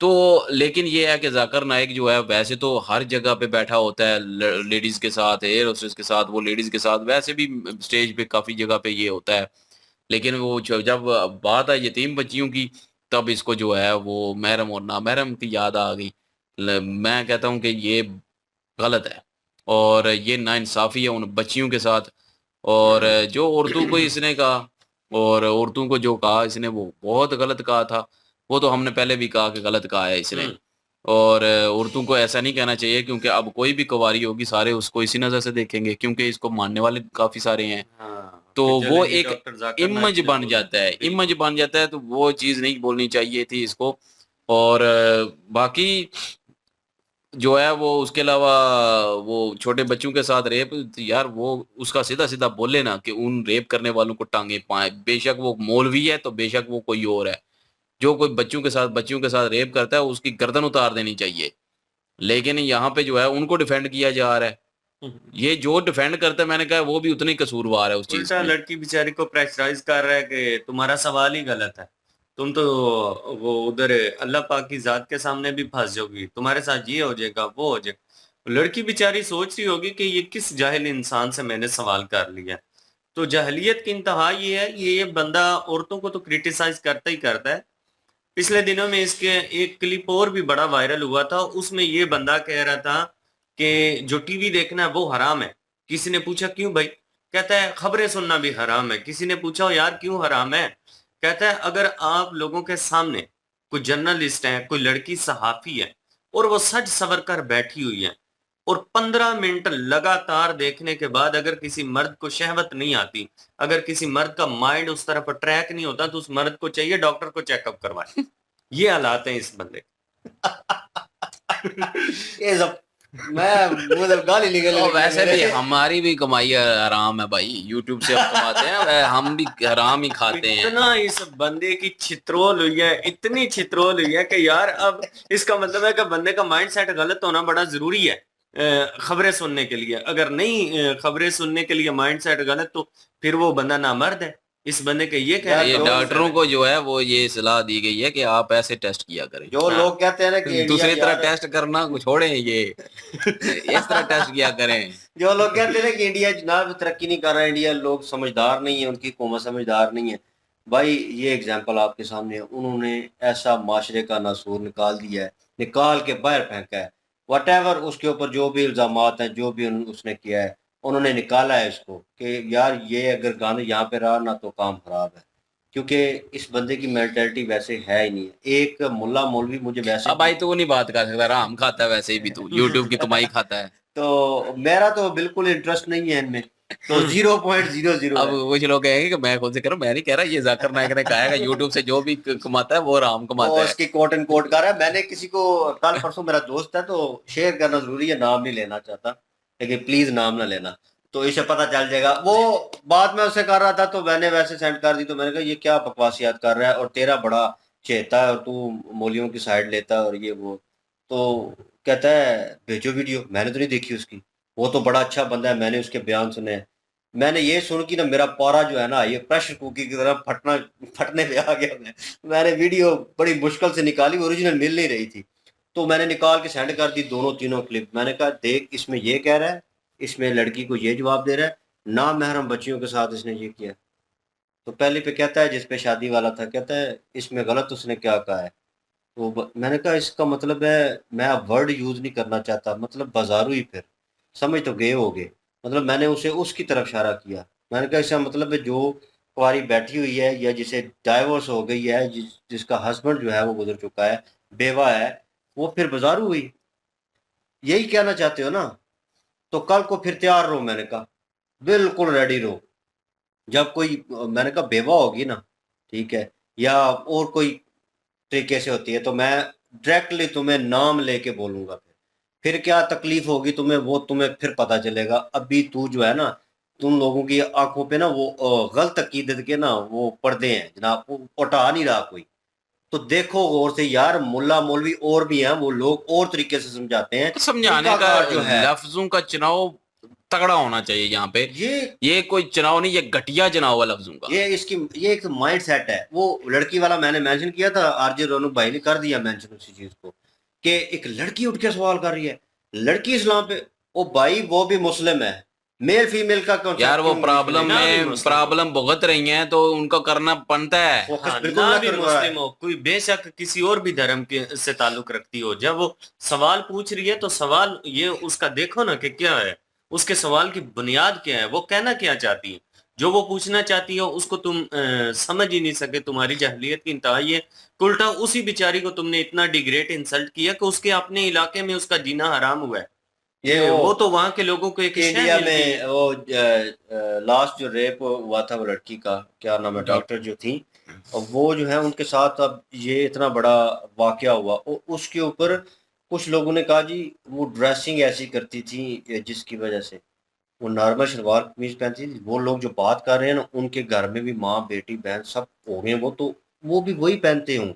तो लेकिन ये है कि ज़ाकिर नाइक जो है वैसे तो हर जगह पे बैठा होता है लेडीज़ के साथ, एयर होस्टेस के साथ, वो लेडीज़ के साथ वैसे भी स्टेज पे काफ़ी जगह पे ये होता है। लेकिन वो जब बात आई यतीम बच्चियों की, तब इसको जो है वो महरम और नामहरम की याद आ गई। मैं कहता हूँ कि ये गलत है और ये नाइंसाफ़ी है उन बच्चियों के साथ। और जो औरतों को इसने कहा और औरतों को जो कहा इसने वो बहुत गलत कहा था। वो तो हमने पहले भी कहा कि गलत कहा है इसने। और औरतों को ऐसा नहीं कहना चाहिए, क्योंकि अब कोई भी कुँवारी होगी सारे उसको इसी नज़र से देखेंगे, क्योंकि इसको मानने वाले काफ़ी सारे हैं। हाँ, तो फिर वो चलेंगे एक डॉक्टर जाकिर नाइक इमेज ने बन बोला। जाता है, बिल्कुल। इमेज बन जाता है, तो वो चीज़ नहीं बोलनी चाहिए थी इसको। और बाकी जो है वो उसके अलावा वो छोटे बच्चों के साथ रेप, यार वो उसका सीधा-सीधा बोले ना कि उन रेप करने वालों को टाँगे पाएँ। बेशक वो मौलवी है तो बेशक वो कोई और है। जो कोई बच्चियों के साथ रेप करता है उसकी गर्दन उतार देनी चाहिए। लेकिन यहाँ पे जो है उनको डिफेंड किया जा रहा है। ये जो डिफेंड करता है मैंने कहा वो भी उतना ही कसूरवार है उस चीज़ उल्टा में। लड़की बेचारी को प्रेशराइज कर रहा है कि तुम्हारा सवाल ही गलत है। तुम तो वो उधर अल्लाह पाक की ज़ात के सामने भी फँस जाओगी। तुम्हारे साथ ये हो जाएगा, वो हो जाएगा। लड़की बेचारी सोच रही होगी कि ये किस जाहिल इंसान से मैंने सवाल कर लिया। तो जाहिलियत की इंतहा ये है, ये बंदा औरतों को तो क्रिटिसाइज़ करता ही करता है। पिछले दिनों में इसके एक क्लिप और भी बड़ा वायरल हुआ था। उसमें ये बंदा कह रहा था कि जो टीवी देखना है वो हराम है। किसी ने पूछा क्यों भाई? कहता है खबरें सुनना भी हराम है। किसी ने पूछा यार क्यों हराम है? कहता है अगर आप लोगों के सामने कोई जर्नलिस्ट है, कोई लड़की सहाफी है और वो सज सवर कर बैठी हुई है और 15 मिनट लगातार देखने के बाद अगर किसी मर्द को शहवत नहीं आती, अगर किसी मर्द का माइंड उस तरफ ट्रैक नहीं होता, तो उस मर्द को चाहिए डॉक्टर को चेकअप करवाए। ये हालात हैं इस बंदे ये सब मैं मतलब गाली निकल और वैसे भी हमारी भी कमाई हराम है भाई, यूट्यूब से हम कमाते हैं, हम भी हराम ही खाते हैं। इतना इस बंदे की छित्रोल हुई है, इतनी छित्रोल हुई है कि यार अब इसका मतलब है कि बंदे का माइंड सेट गलत होना बड़ा जरूरी है खबरें सुनने के लिए। अगर नहीं खबरें सुनने के लिए माइंड सेट गलत, तो फिर वो बंदा नामर्द है। इस बंदे के ये कह ये डॉक्टरों को जो है वो ये सलाह दी गई है कि आप ऐसे टेस्ट किया करें। जो लोग कहते हैं ना कि दूसरी तरह टेस्ट करना छोड़ें, ये इस तरह टेस्ट किया करें। जो लोग कहते हैं ना कि इंडिया जनाब तरक्की नहीं कर रहा है, इंडिया लोग समझदार नहीं है, उनकी कौम समझदार नहीं है। भाई ये एग्जांपल आपके सामने है। उन्होंने ऐसा माशरे का नासूर निकाल दिया है, निकाल के बाहर फेंका है। वटेवर उसके ऊपर जो भी इल्जामात हैं, जो भी उसने किया है, उन्होंने निकाला है इसको कि यार ये अगर गाने यहाँ पे रहा ना तो काम खराब है। क्योंकि इस बंदे की मेंटालिटी वैसे है ही नहीं है। एक मुल्ला मौलवी मुझे वैसे अब भाई तू नहीं बात कर सकता, राम खाता है वैसे ही भी तू, यूट्यूब की कमाई खाता है। तो मेरा तो बिल्कुल इंटरेस्ट नहीं है इनमें, तो 0.00 अब है। कुछ लोग कहेंगे कि मैं खुद से करूं, मैं नहीं कह रहा, ये जाकिर नायक ने कहा है कि यूट्यूब से जो भी कमाता है वो राम कमाता वो है। उसकी कोट एंड कोट कर रहा है। मैंने किसी को कल परसों, मेरा दोस्त है तो शेयर करना जरूरी है, नाम नहीं लेना चाहता, लेकिन प्लीज नाम ना लेना, तो इसे पता चल जाएगा। वो बात मैं उससे कर रहा था तो मैंने वैसे सेंड कर दी, तो मैंने कहा ये क्या बकवासियात कर रहा है और तेरा बड़ा चेता है और तू मौलियों की साइड लेता है और ये वो। तो कहता है भेजो वीडियो, मैंने तो नहीं देखी उसकी, वो तो बड़ा अच्छा बंदा है, मैंने उसके बयान सुने हैं। मैंने ये सुन की ना मेरा पारा जो है ना ये प्रेशर कुकर की तरह फटने पे आ गया। मैंने वीडियो बड़ी मुश्किल से निकाली, ओरिजिनल मिल नहीं रही थी, तो मैंने निकाल के सेंड कर दी दोनों तीनों क्लिप। मैंने कहा देख इसमें ये कह रहा है, इसमें लड़की को ये जवाब दे रहा है, ना महरम बच्चियों के साथ इसने ये किया। तो पहले पे कहता है जिस पे शादी वाला था, कहता है इसमें गलत उसने क्या कहा है। तो मैंने कहा इसका मतलब है, मैं अब वर्ड यूज नहीं करना चाहता, मतलब बाजारू ही, फिर समझ तो गए होगे। मतलब मैंने उसे उसकी तरफ इशारा किया, मैंने कहा इसका मतलब है जो कुंवारी बैठी हुई है या जिसे डाइवोर्स हो गई है, जिसका हस्बैंड जो है वो गुजर चुका है, बेवा है, वो फिर बाजारू हुई, यही कहना चाहते हो ना। तो कल को फिर तैयार रहो, मैंने कहा बिल्कुल रेडी रहो। जब कोई मैंने कहा बेवा होगी ना, ठीक है, या और कोई तरीके से होती है, तो मैं डायरेक्टली तुम्हें नाम लेके बोलूंगा। फिर क्या तकलीफ होगी तुम्हें, वो तुम्हें फिर पता चलेगा। अभी तू जो है ना, तुम लोगों की आंखों पे ना वो गलत अकीदत के ना वो पर्दे हैं जनाब, वो उठा नहीं रहा कोई। तो देखो गौर से यार, मुल्ला मौलवी और भी हैं, वो लोग और तरीके से समझाते हैं। समझाने उनका का कार जो है लफ्जों का चुनाव तगड़ा होना चाहिए यहाँ पे। ये कोई चुनाव नहीं, ये घटिया चुनाव है लफ्जों का। ये एक माइंड सेट है। वो लड़की वाला मैंने मेंशन किया था, आरजे रोनक भाई ने कर दिया मेंशन उसी चीज को, कि एक लड़की उठ के सवाल कर रही है, लड़की इस्लाम पे। ओ भाई वो भी मुस्लिम है, मेल फीमेल का कॉन्सेप्ट यार वो क्यों प्रॉब्लम ना भी में मुस्लिम प्रॉब्लम भुगत रही हैं तो उनको करना बनता है। फोकस हाँ, बिल्कुल ना ना भी करवा रहा है। मुस्लिम हो, कोई बेशक किसी और भी धर्म के से ताल्लुक रखती हो, जब वो सवाल पूछ रही है तो सवाल ये उसका देखो ना कि क्या है, उसके सवाल की बुनियाद क्या है, वो कहना क्या चाहती है। जो वो पूछना चाहती हो उसको तुम समझ ही नहीं सके, तुम्हारी जहलियत की इंतहा ये। उल्टा उसी बेचारी को तुमने इतना डिग्रेड इंसल्ट किया कि उसके अपने इलाके में उसका जीना हराम हुआ है। ये वो तो वहां के लोगों को एक इंडिया शय मिल गई है। में वो लास्ट जो रेप हुआ था वो लड़की का, क्या नाम है, डॉक्टर जो थी, और वो जो है उनके साथ अब ये इतना बड़ा वाकया हुआ, उसके ऊपर कुछ लोगों ने कहा जी वो ड्रेसिंग ऐसी करती थी जिसकी वजह से, वो नॉर्मल शलवार कमीज पहनती थी। वो लोग जो बात कर रहे हैं ना, उनके घर में भी माँ बेटी बहन सब हो गए, वो तो वो भी वही पहनते होंगे,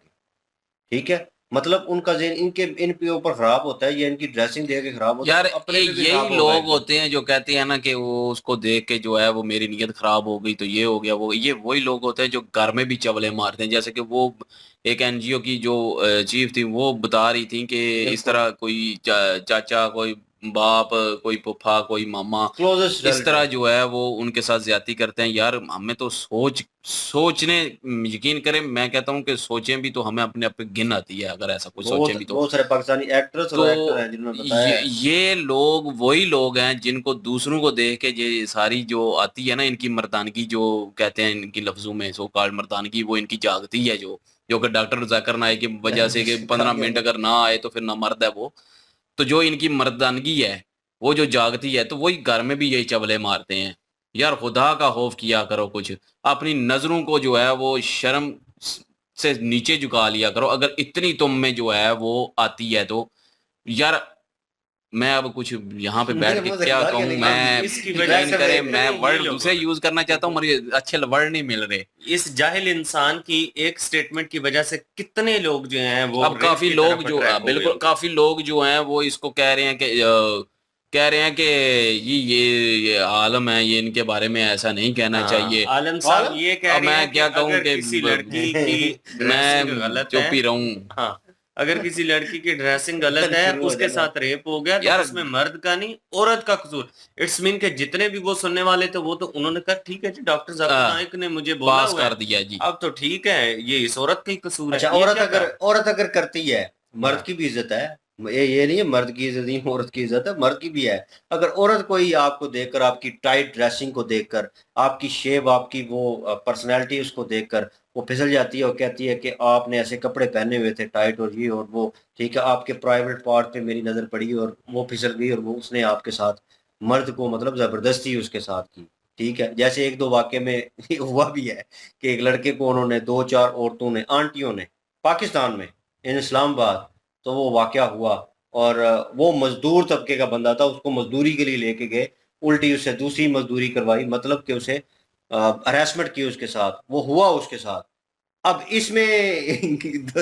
ठीक है। मतलब उनका ज़हन इनके इन पे ऊपर खराब होता है, या इनकी ड्रेसिंग देख के खराब होता यार है, तो अपने पे भी यही खराब होगा लोग एकदम। होते हैं जो कहते हैं ना कि वो उसको देख के जो है वो मेरी नीयत खराब हो गई तो ये हो गया वो, ये वही लोग होते हैं जो घर में भी चवले मारते हैं। जैसे कि वो एक एनजीओ की जो चीफ थी वो बता रही थी कि इस बिल्कुल तरह कोई चाचा, कोई बाप, कोई फूफा, कोई मामा, क्लोजेस्ट इस तरह रिलेटिव। जो है वो उनके साथ ज्यादती करते हैं। यार हमें तो सोचने, यकीन करें, मैं कहता हूँ कि सोचें भी तो हमें अपने आप पे घिन आती है अगर ऐसा कुछ सोचें भी तो। बहुत सारे पाकिस्तानी एक्ट्रेस और एक्टर तो हैं जिन्होंने बताया है। ये लोग वही लोग हैं जिनको दूसरों को देख के ये सारी जो आती है ना इनकी मर्दानगी, जो कहते हैं इनकी लफ्जों में सो कॉल्ड मर्दानगी, वो इनकी जागती है, जो कि डॉक्टर जाकिर नाइक की वजह से कि 15 मिनट अगर ना आए तो फिर ना मर्द है वो। तो जो इनकी मर्दानगी है वो जो जागती है, तो वही घर में भी यही चवले मारते हैं। यार खुदा का खौफ किया करो, कुछ अपनी नजरों को जो है वो शर्म से नीचे झुका लिया करो। अगर इतनी तुम में जो है वो आती है तो यार मैं अब कुछ यहाँ पे बैठ के मुझे क्या मजा कहूँ, आ गया, मैं इसकी वजह यकीन से करें मैं- मैं ये वर्ड लोग दूसरे यूज करना चाहता हूँ, मुझे अच्छे वर्ड नहीं मिल रहे। इस जाहिल इंसान की एक स्टेटमेंट की वजह से कितने लोग जो हैं वो अब रेप काफी की लोग तरफ जो अट्रैक्ट हो गए बिल्कुल होंगे। काफी लोग जो हैं वो इसको कह रहे हैं कि कह रहे हैं कि ये आलम है, ये इनके बारे में ऐसा नहीं कहना हाँ, चाहिए। आलम साहब आलम? ये कह अब रहे हैं मैं कि क्या कहूँ अगर कि किसी लड़की की ड्रेसिंग मैं गलत चुप है, ही रहूं। हाँ, अगर किसी लड़की की ड्रेसिंग गलत है, शुरू हो उसके जाना। साथ रेप हो गया, तो यार उसमें मर्द का नहीं औरत का कसूर। इट्स मीन के जितने भी वो सुनने वाले थे वो तो उन्होंने कहा ठीक है जी, डॉक्टर जाकिर नाइक ने मुझे बोला पास हुआ कर है, दिया जी। अब तो ठीक है, ये इस औरत का ही कसूर है। अच्छा, ये क्या कहा? औरत अगर करती है, मर्द हाँ, की भी इज्जत है, ये नहीं है मर्द की इज्जत नहीं औरत की इज्जत है, मर्द की भी है। अगर औरत कोई आपको देखकर, आपकी टाइट ड्रेसिंग को देखकर, आपकी शेप, आपकी वो पर्सनैलिटी उसको देखकर वो फिसल जाती है और कहती है कि आपने ऐसे कपड़े पहने हुए थे टाइट और ये और वो, ठीक है, आपके प्राइवेट पार्ट पे मेरी नज़र पड़ी और वो फिसल गई और वो उसने आपके साथ मर्द को मतलब ज़बरदस्ती उसके साथ की, ठीक है। जैसे एक दो वाक़े में हुआ भी है कि एक लड़के को उन्होंने 2-4 औरतों ने, आंटियों ने, पाकिस्तान में, इन इस्लामाबाद, तो वो वाक़या हुआ और वो मज़दूर तबके का बंदा था, उसको मज़दूरी के लिए लेके गए, उल्टी उससे दूसरी मज़दूरी करवाई, मतलब कि उसे हरासमेंट की उसके साथ, वो हुआ उसके साथ। अब इसमें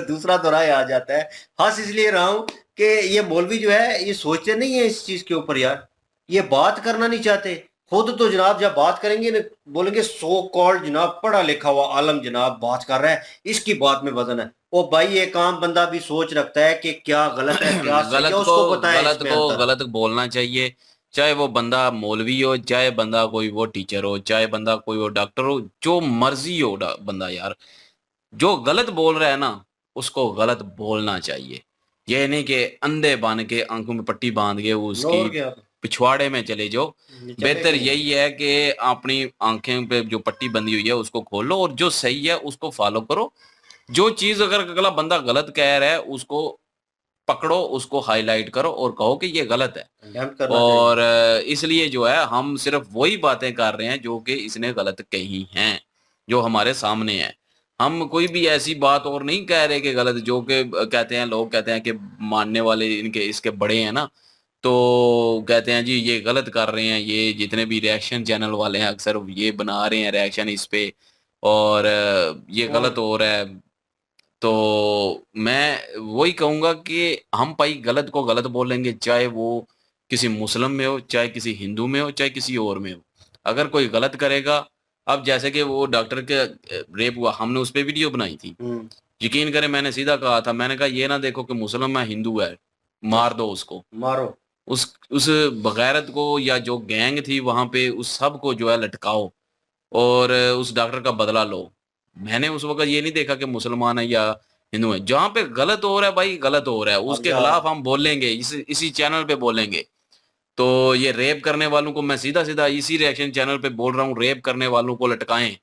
दूसरा दोहराया आ जाता है। हँस इसलिए रहा हूँ कि ये मौलवी जो है ये सोचते नहीं है इस चीज़ के ऊपर यार, ये बात करना नहीं चाहते। खुद तो जनाब जब बात करेंगे ना बोलेंगे सो कॉल्ड जनाब पढ़ा लिखा हुआ आलम जनाब बात कर रहा है, इसकी बात में वजन है। ओ भाई एक आम बंदा भी सोच रखता है कि क्या गलत है क्या सही है, उसको बताएं इसमें अंतर। गलत बोलना चाहिए, चाहे वो बंदा मौलवी हो, चाहे बंदा कोई वो टीचर हो, चाहे बंदा कोई वो डॉक्टर हो, जो मर्जी हो बंदा यार, जो गलत बोल रहा है ना उसको गलत बोलना चाहिए। ये नहीं कि अंधे बन के आंखों में पट्टी बांध के वो उसकी और क्या पिछवाड़े में चले जाओ। चले बेहतर गए। यही है कि अपनी आंखें पे जो पट्टी बंधी हुई है उसको खोलो और जो सही है उसको फॉलो करो। जो चीज अगर अगला बंदा गलत कह रहा है उसको पकड़ो, उसको हाईलाइट करो और कहो कि ये गलत है। कंडेम करना चाहिए। और इसलिए जो है हम सिर्फ वही बातें कर रहे हैं जो कि इसने गलत कही हैं, जो हमारे सामने है। हम कोई भी ऐसी बात और नहीं कह रहे कि गलत, जो कि कहते हैं, लोग कहते हैं कि मानने वाले इनके इसके बड़े हैं ना, तो कहते हैं जी ये गलत कर रहे हैं, ये जितने भी रिएक्शन चैनल वाले हैं अक्सर ये बना रहे हैं रिएक्शन इस पे, और ये और गलत हो रहा है। तो मैं वही कहूँगा कि हम भाई गलत को गलत बोलेंगे, चाहे वो किसी मुस्लिम में हो, चाहे किसी हिंदू में हो, चाहे किसी और में हो। अगर कोई गलत करेगा, अब जैसे कि वो डॉक्टर के रेप हुआ, हमने उस पे वीडियो बनाई थी। यकीन करें मैंने सीधा कहा था, मैंने कहा ये ना देखो कि मुस्लिम है हिंदू है, मार दो उसको। मारो। उस बगैरत को या जो गैंग थी वहां पे उस सब को जो है लटकाओ और उस डॉक्टर का बदला लो। मैंने उस वक़्त ये नहीं देखा कि मुसलमान है या हिंदू है। जहाँ पे गलत हो रहा है भाई गलत हो रहा है, अब उसके जा खिलाफ हम बोलेंगे, इसी चैनल पे बोलेंगे। तो ये रेप करने वालों को मैं सीधा-सीधा इसी रिएक्शन चैनल पे बोल रहा हूँ, रेप करने वालों को लटकाएँ,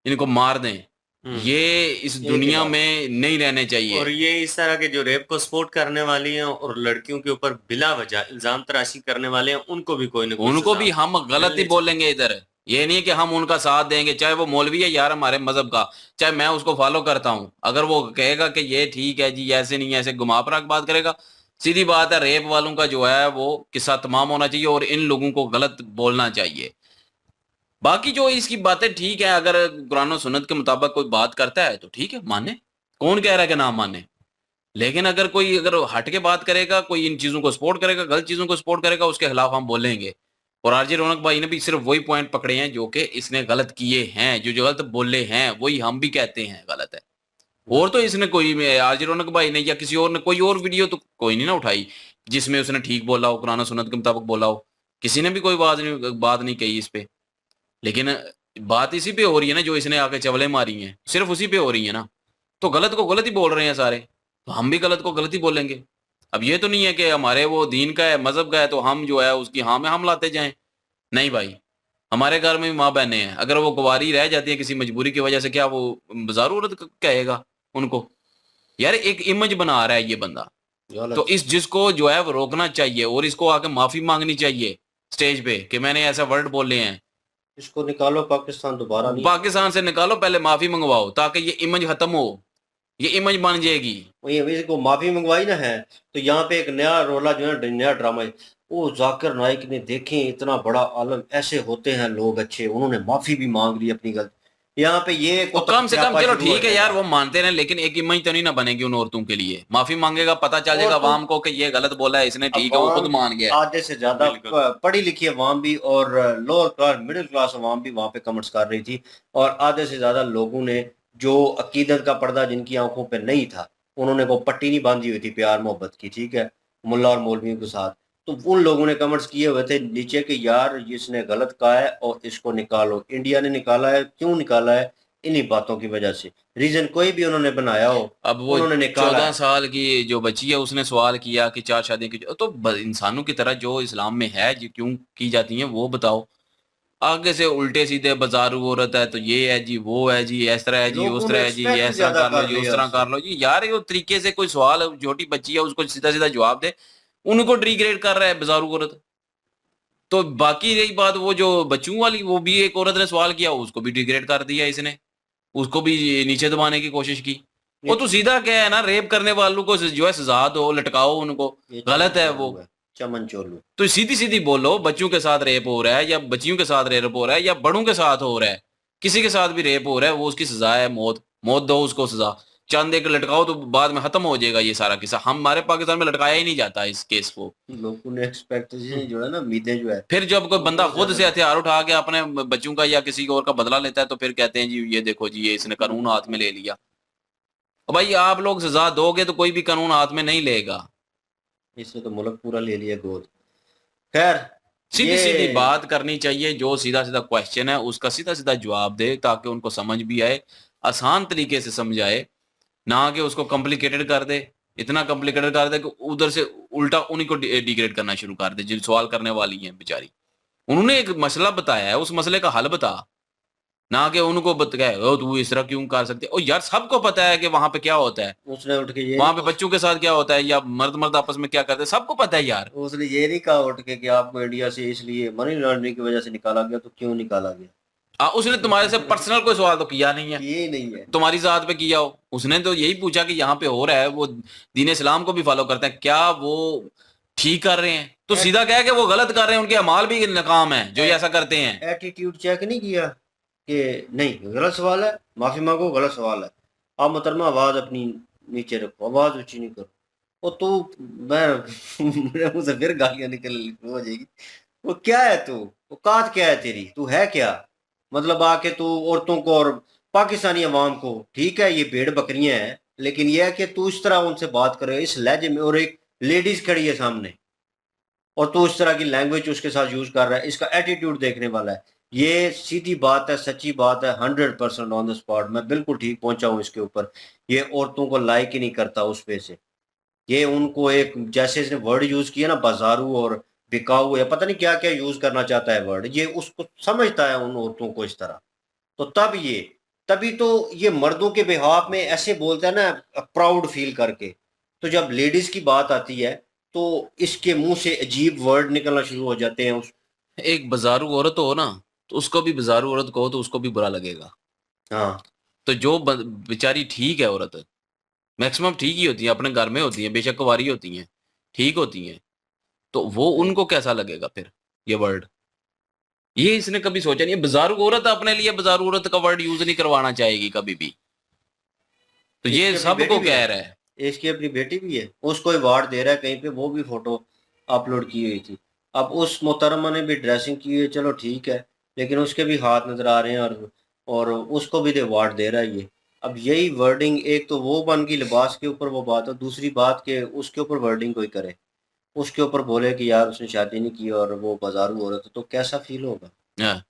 इनको मार दें। ये इस एक ही दुनिया बात। में नहीं रहने और चाहिए। ये इस तरह के जो रेप को सपोर्ट करने वाली हैं और लड़कियों के ऊपर बिला वजह इल्जाम तराशी करने वाले हैं उनको भी कोई ना कोई उनको सजा भी हम गलत ही मिलनी चाहिए। बोलेंगे इधर। ये नहीं है कि हम उनका साथ देंगे, चाहे वो मौलवी है यार हमारे मज़हब का, चाहे मैं उसको फ़ॉलो करता हूँ। अगर वो कहेगा कि ये ठीक है जी, ऐसे नहीं है, ऐसे घुमा-फिरा के बात करेगा, सीधी बात है रेप वालों का जो है वो किस्सा तमाम होना चाहिए और इन लोगों को गलत बोलना चाहिए। बाकी जो इसकी बातें ठीक है, अगर कुरान और सुन्नत के मुताबिक कोई बात करता है तो ठीक है, माने। कौन कह रहा है कि ना माने? लेकिन अगर कोई हट के बात करेगा, कोई इन चीज़ों को सपोर्ट करेगा, गलत चीज़ों को सपोर्ट करेगा, उसके खिलाफ हम बोलेंगे। और आरजे रौनक भाई ने भी सिर्फ वही पॉइंट पकड़े हैं जो कि इसने गलत किए हैं, जो गलत बोले हैं, वही हम भी कहते हैं गलत है। और तो इसने कोई में आरजे रौनक भाई ने या किसी और ने कोई और वीडियो तो कोई नहीं ना उठाई, जिसमें उसने ठीक बोला हो, कुरान और सुन्नत के मुताबिक बोला हो। किसी ने भी कोई बात नहीं कही इस पे। लेकिन बात इसी पे हो रही है ना जो इसने आके चवलें मारी हैं, सिर्फ उसी पे हो रही है ना। तो गलत को गलत ही बोल रहे हैं सारे, तो हम भी गलत को गलत ही बोलेंगे। अब ये तो नहीं है कि हमारे वो दीन का है, मज़हब का है, तो हम जो है उसकी हाँ में हम लाते जाएँ। नहीं भाई, हमारे घर में भी माँ-बहनें हैं, अगर वो कुँवारी रह जाती है किसी मजबूरी की वजह से, क्या वो बाज़ारू औरत कहेगा उनको? यार एक इमेज बना रहा है ये बंदा। गलत। तो इस जिसको जो है वो रोकना चाहिए और इसको आके माफ़ी माँगनी चाहिए स्टेज पे कि मैंने ऐसा वर्ड बोले हैं। इसको निकालो पाकिस्तान दोबारा नहीं। पाकिस्तान से निकालो, पहले माफ़ी मंगवाओ ताकि ये इमेज खत्म हो। ये इमेज बन जाएगी। वही अभी इसको माफी मंगवाई ना है तो यहाँ पे एक नया रोला जो है नया ड्रामा है। वो जाकिर नाइक ने देखें इतना बड़ा आलम, ऐसे होते हैं लोग अच्छे, उन्होंने माफी भी मांग ली अपनी गलती। यहाँ पे ये और कम से कम चलो शुरू हो ठीक है यार, जाएगा। वो मानते रहे, लेकिन एक इमेज तो नहीं ना बनेगी उन औरतों के लिए। माफी मांगेगा, पता चल जाएगा और तो अवाम को कि ये गलत बोला है इसने, ठीक है, वो खुद अवाम मान गया। आधे से ज्यादा बिल्कुल। पढ़ी लिखी अवाम भी और लोअर क्लास मिडिल क्लास अवाम भी वहां पे कमेंट्स कर रही थी। और आधे से ज्यादा लोगों ने जो अकीदत का पर्दा जिनकी आंखों पे नहीं था, उन्होंने वो पट्टी नहीं बांधी हुई थी प्यार मोहब्बत की, ठीक है, मुल्ला और मौलवियों के साथ, तो उन लोगों ने कमेंट्स किए हुए थे नीचे कि यार इसने गलत कहा है और इसको निकालो। इंडिया ने निकाला है, क्यों निकाला है? इन्हीं बातों की वजह से। रीजन कोई भी उन्होंने बनाया हो, अब वो उन्होंने निकाला 14 है। साल की जो बच्ची है उसने सवाल किया कि 4 शादियां की तो इंसानों की तरह जो इस्लाम में है जो क्यों की जाती हैं वो बताओ। आगे से उल्टे सीधे बाजारू औरत है तो ये है जी, वो है जी, इस तरह है जी, उस लोगों तरह ने है जी, एक्सपेक्ट इस तरह ज्यादा कर लो कर जी, उस लिया तरह उससे। कर लो जी। यार ये तरीके से कोई सवाल, छोटी बच्ची है उसको सीधा सीधा जवाब दे, उनको डिग्रेड कर रहा है बाजारू औरत। तो बाकी रही बात वो जो बच्चों वाली, वो भी एक औरत ने सवाल किया, उसको भी डिग्रेड कर दिया इसने, उसको भी नीचे दबाने की कोशिश की। वो ये तो सीधा क्या है ना, रेप करने वालों को जो है सजा दो, लटकाओ उनको, ये गलत चमन है वो। चोलू है, चमन चोलू। तो सीधी सीधी बोलो, बच्चों के साथ रेप हो रहा है या बच्चियों के साथ रेप हो रहा है या बड़ों के साथ हो रहा है, किसी के साथ भी रेप हो रहा है, वो उसकी सजा है मौत। मौत दो उसको सजा, चंद एक लटकाओ तो बाद में खत्म हो जाएगा ये सारा किस्सा। हमारे पाकिस्तान में लटकाया ही नहीं जाता इस केस को। लोगों ने एक्सपेक्टेशन जो है ना, उम्मीदें जो है फिर जब कोई वो बंदा बहुत खुद ज्यादा से है। हथियार उठा के अपने बच्चों का या किसी और का बदला लेता है तो फिर कहते हैं जी ये देखो जी, ये इसने कानून हाथ में ले लिया। अब भाई आप लोग सजा दोगे तो कोई भी कानून हाथ में नहीं लेगा। इसने तो मुल्क पूरा ले लिया गोद। खैर, सीधी सीधी ये बात करनी चाहिए, जो सीधा सीधा क्वेश्चन है उसका सीधा सीधा जवाब दे ताकि उनको समझ भी आए, आसान तरीके से समझाए, ना कि उसको कॉम्प्लिकेटेड कर दे, इतना कॉम्प्लिकेटेड कर दे कि उधर से उल्टा उन्हीं को डिग्रेड करना शुरू कर दे जो सवाल करने वाली हैं बेचारी। उन्होंने एक मसला बताया है, उस मसले का हल बता, ना कि उनको बताए ओ तू इस तरह क्यों कर सकते। ओ यार सबको पता है कि वहां पे क्या होता है, उसने उठ के ये वहां नहीं पे बच्चों के साथ क्या होता है या मर्द मर्द आपस में क्या करते हैं, सबको पता है यार। उसने ये नहीं कहा उठ के कि आपको इंडिया से इसलिए मनी लॉन्ड्रिंग की वजह से निकाला गया, तो क्यों निकाला गया? उसने तुम्हारे से पर्सनल कोई सवाल तो किया नहीं है, ये ही नहीं है। तुम्हारी जात पे किया हो। उसने तो यही पूछा कि यहाँ पे हो रहा है, वो दीन इस्लाम को भी फॉलो करते हैं, क्या वो ठीक कर रहे हैं? तो सीधा कह के वो गलत कर रहे हैं, उनके अमाल भी नाकाम है जो ये ऐसा करते हैं। एटीट्यूड चेक नहीं किया कि नहीं गलत सवाल है, माफी मांगो, गलत सवाल है, आप मोहतरमा आवाज अपनी नीचे रखो, आवाज ऊंची नहीं करो। वो तू मैं मेरे मुंह से फिर गालियां निकल हो जाएगी। वो क्या है तू, औकात क्या है तेरी, तू है क्या? मतलब आके तू औरतों को और पाकिस्तानी अवाम को, ठीक है ये भेड़ बकरियां हैं, लेकिन यह है कि तू इस तरह उनसे बात करे इस लहजे में, और एक लेडीज खड़ी है सामने और तू इस तरह की लैंग्वेज उसके साथ यूज कर रहा है, इसका एटीट्यूड देखने वाला है। ये सीधी बात है, सच्ची बात है, 100% ऑन द स्पॉट मैं बिल्कुल ठीक पहुंचा हूँ इसके ऊपर। ये औरतों को लाइक ही नहीं करता उस पे से। ये उनको एक जैसे इसने वर्ड यूज किया ना, बाजारू और बिकाऊ, या पता नहीं क्या क्या यूज करना चाहता है वर्ड, ये उसको समझता है उन औरतों को इस तरह। तो तभी तो ये मर्दों के बिहाफ में ऐसे बोलता है ना, प्राउड फील करके। तो जब लेडीज की बात आती है तो इसके मुंह से अजीब वर्ड निकलना शुरू हो जाते हैं। एक बाजारू औरत हो ना, तो उसको भी बाजारू औरत कहो तो उसको भी बुरा लगेगा। हाँ, तो जो बेचारी ठीक है औरत, मैक्सिमम ठीक ही होती है, अपने घर में होती है, बेशक कुंवारी होती हैं, ठीक होती हैं, तो वो उनको कैसा लगेगा फिर ये वर्ड? ये इसने कभी सोचा नहीं है। बाजारू औरत अपने लिए बाजारू औरत का वर्ड यूज नहीं करवाना चाहेगी कभी भी, तो ये इसकी अपनी बेटी सबको भी कह है, रहा है। इसकी अपनी बेटी भी है, उसको अवार्ड दे रहा है कहीं पे, वो भी फोटो अपलोड की हुई थी। अब उस मोहतरमा ने भी ड्रेसिंग की है, चलो ठीक है, लेकिन उसके भी हाथ नजर आ रहे हैं, और उसको भी अवार्ड दे रहा है ये। अब यही वर्डिंग, एक तो वो बन गई लिबास के ऊपर वो बात, और दूसरी बात के उसके ऊपर वर्डिंग कोई करे, उसके ऊपर बोले कि यार उसने शादी नहीं की और वो बाजारू औरत है, तो कैसा फील होगा? हाँ।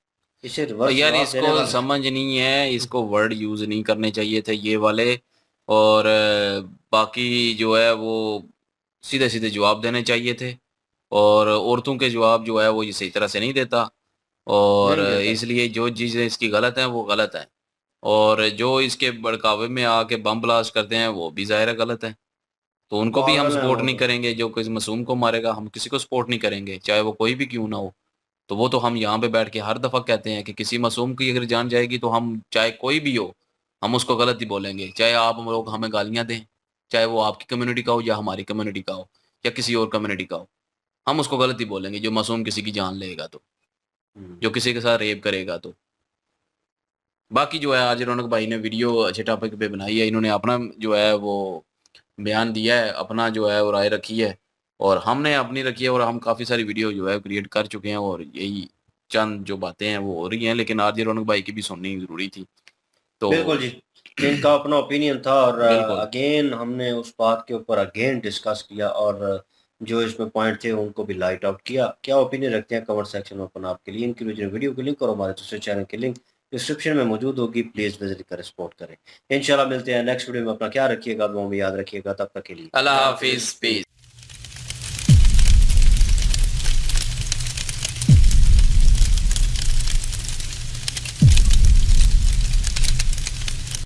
इसे और रिवर्स यार जवाब देने इसको वाला है। समझ नहीं है, इसको वर्ड यूज नहीं करने चाहिए थे ये वाले, और बाकी जो है वो सीधे सीधे जवाब देने चाहिए थे, और औरतों के जवाब जो है वो ये सही तरह से नहीं देता, और नहीं देता। इसलिए जो चीज़ें इसकी गलत हैं वो गलत हैं, और जो इसके भड़कावे में आके बम ब्लास्ट करते हैं वो भी ज़ाहिर है गलत है। तो उनको भी हम पागल है सपोर्ट वो नहीं तो। करेंगे, जो किसी मासूम को मारेगा हम किसी को सपोर्ट नहीं करेंगे, चाहे वो कोई भी क्यों ना हो। तो वो तो हम यहाँ पे बैठ के हर दफ़ा कहते हैं कि किसी मासूम की अगर जान जाएगी तो हम चाहे कोई भी हो, हम उसको गलत ही बोलेंगे, चाहे आप हम लोग हमें गालियाँ दें, चाहे वो आपकी कम्युनिटी का हो या हमारी कम्युनिटी का हो या किसी और कम्युनिटी का हो, हम उसको गलत ही बोलेंगे जो मासूम किसी की जान लेगा, तो जो किसी के साथ रेप करेगा। तो बाकी जो है आज रौनक भाई ने वीडियो अच्छे टॉपिक पे बनाई है, इन्होंने अपना जो है वो बयान दिया है, अपना जो है वो राय रखी है, और हमने अपनी रखी है, और हम काफ़ी सारी वीडियो जो है क्रिएट कर चुके हैं, और यही चंद जो बातें हैं वो हो रही हैं, लेकिन आज रौनक भाई की भी सुननी ज़रूरी थी। तो बिल्कुल जी, इनका अपना ओपिनियन था, और बिल्कुल अगेन हमने उस बात के ऊपर अगेन डिस्कस किया, और जो इसमें पॉइंट थे उनको भी लाइट आउट किया। क्या ओपिनियन रखते हैं कमेंट सेक्शन में ओपन आपके लिए। इनकी वीडियो के लिंक और हमारे दूसरे चैनल के लिंक डिस्क्रिप्शन में मौजूद होगी, प्लीज विजिट करें, सपोर्ट करें। इंशाल्लाह मिलते हैं नेक्स्ट वीडियो में। अपना ख्याल रखिएगा, दुआ में याद रखिएगा। तब तक के लिए अल्लाह हाफिज, पीस।